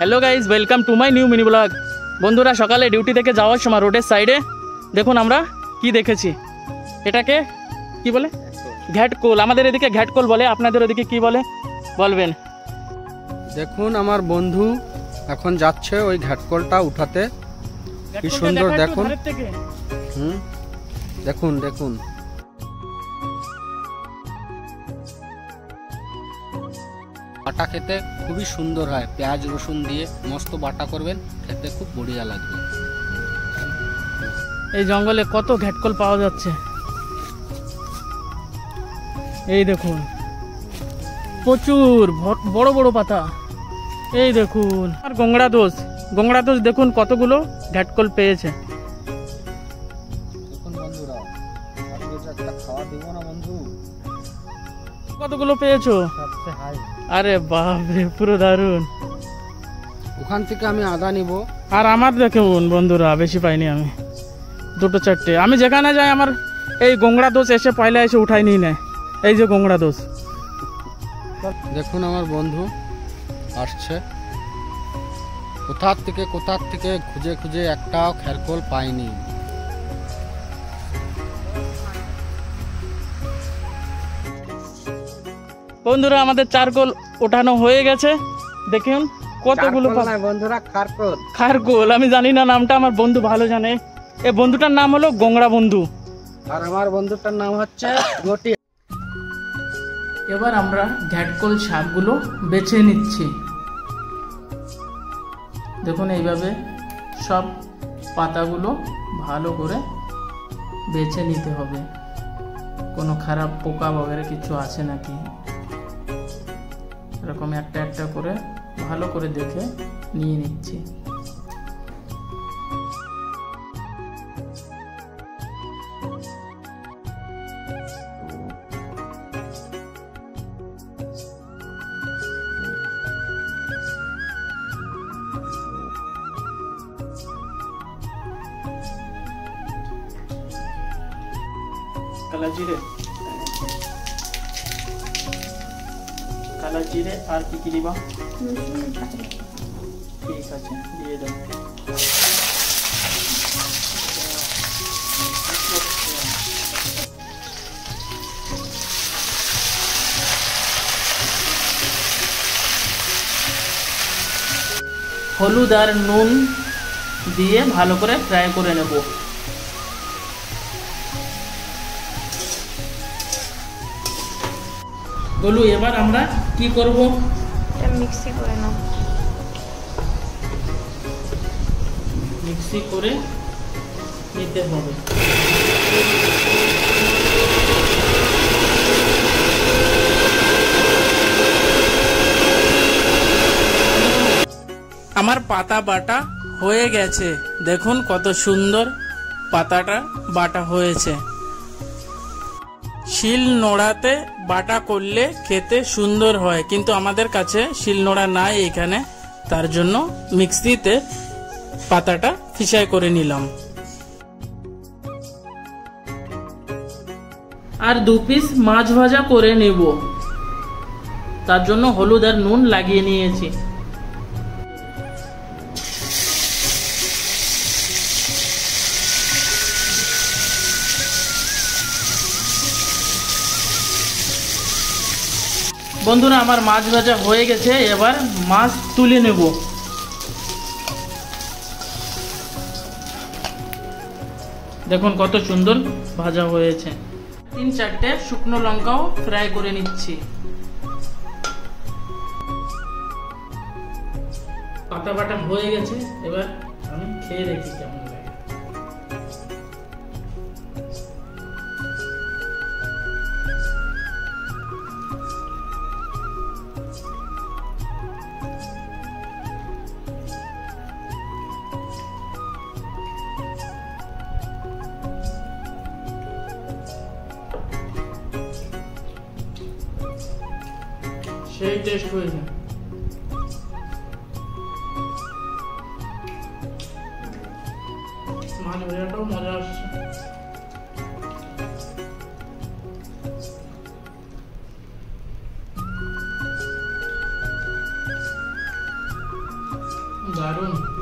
Hello guys, welcome to my new mini blog. বন্ধুরা, সকালে duty থেকে যাওয়ার সময় রোডের সাইডে দেখুন আমরা কি দেখেছি। এটাকে কি বলে? ঘ্যাটকোল। আমাদের এদিকে ঘ্যাটকোল বলে, আপনাদের ওদিকে কি বলে বলবেন। দেখুন আমার বন্ধু এখন যাচ্ছে ওই ঘ্যাটকোলটা উঠাতে। কি সুন্দর দেখুন। দেখুন দেখুন বাটা খেতে খুবই সুন্দর হয়, পেঁয়াজ রসুন দিয়ে মস্ত বাটা করবেন, খেতে খুব বড়িয়া লাগবে। এই জঙ্গলে কত ঘ্যাটকোল পাওয়া যাচ্ছে, এই দেখুন প্রচুর বড় বড় পাতা। এই দেখুন আর গংড়া দোষ দেখুন কতগুলো ঘ্যাটকোল পেয়েছে। কতগুলো পেয়েছো? আরে বাপরে, পুরো দারুন। ওখান থেকে আমি আদা নিব। আর আমার দেখুন বন্ধুরা, বেশি পাইনি আমি, দুটো চারটে। আমি যেখানে যাই আমার এই গংড়া দোষ এসে পয়লা এসে উঠাই নিয়ে নেয়। এই যে গংড়া দোষ। দেখুন আমার বন্ধু আসছে, কোথার থেকে খুঁজে খুঁজে একটাও ঘ্যাটকোল পাইনি। বন্ধুরা, আমাদের চারকোল ওঠানো হয়ে গেছে। দেখুন কতগুলো বন্ধুরা, খারকোল। আমি জানি না নামটা, আমার বন্ধু ভালো জানে। এই বন্ধুটার নাম হলো গংড়া বন্ধু, আর আমার বন্ধুটার নাম হচ্ছে গটি। এবার আমরা ঘ্যাটকোল শাকগুলো বেছে নিচ্ছি। দেখুন এইভাবে সব পাতাগুলো ভালো করে বেছে নিতে হবে, কোনো খারাপ পোকা বগেরে কিছু আছে নাকি, এরকম একটা একটা করে ভালো করে দেখে নিয়ে নিচ্ছি। কালা জিরে আর কি কি দিবা? ঠিক আছে, দিয়ে দাও। হলুদ আর নুন দিয়ে ভালো করে ফ্রাই করে নেব। বলু, এবার আমরা কি করব? মিক্সি করে নাও। মিক্সি করে নিতে হবে। আমার পাতা বাটা হয়ে গেছে। দেখুন কত সুন্দর পাতাটা বাটা হয়েছে। শিল নোড়াতে বাটা করলে খেতে সুন্দর হয়, কিন্তু আমাদের কাছে শিল নোড়া নাই এখানে, তার জন্য মিক্সিতে পাতাটা ফিসাই করে নিলাম। আর 2 পিস মাছ ভাজা করে নেব, তার জন্য হলুদ আর নুন লাগিয়ে নিয়েছি। বন্ধুরা, আমার মাছ ভাজা হয়ে গেছে, এবার মাছ তুলে নেব। দেখুন কত সুন্দর ভাজা হয়েছে। 3-4টে শুকনো লঙ্কাও ফ্রাই করে নিচ্ছি। পাতা বাটা হয়ে গেছে, এবার আমি খেয়ে দেখি কেমন লাগে। সেই টেস্ট হয়েছে। মাছ ভাজাটাও মজা আসছে। দারুণ।